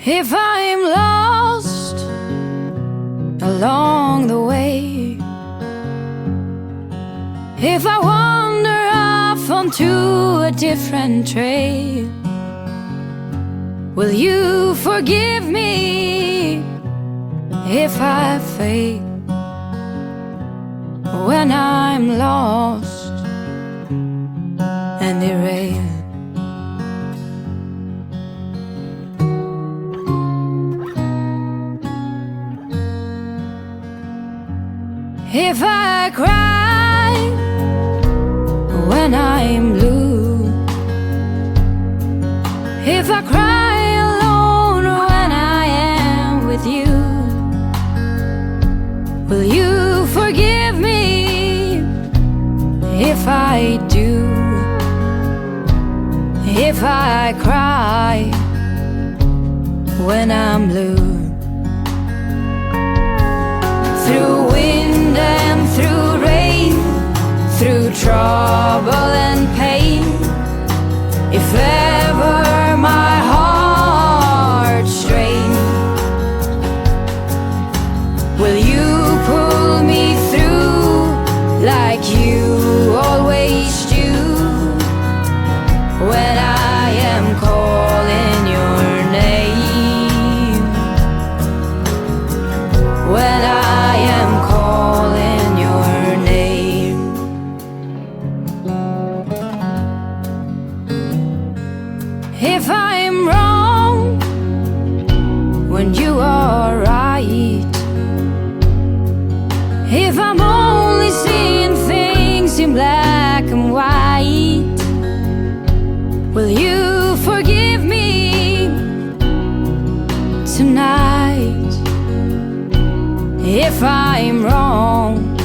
If I'm lost along the way, if I wander off onto a different trail, will you forgive me if I fail when I'm lost and derailed? If I cry when I'm blue, if I cry alone when I am with you, will you forgive me if I do? If I cry when I'm blue, through wind and through rain, through trouble and pain, if ever my heart strains, will you pull me through like you always do when I am calling your name, when I am calling your name? If I'm wrong when you are right, if I'm only seeing things in black and white, will you forgive me tonight? If I'm wrong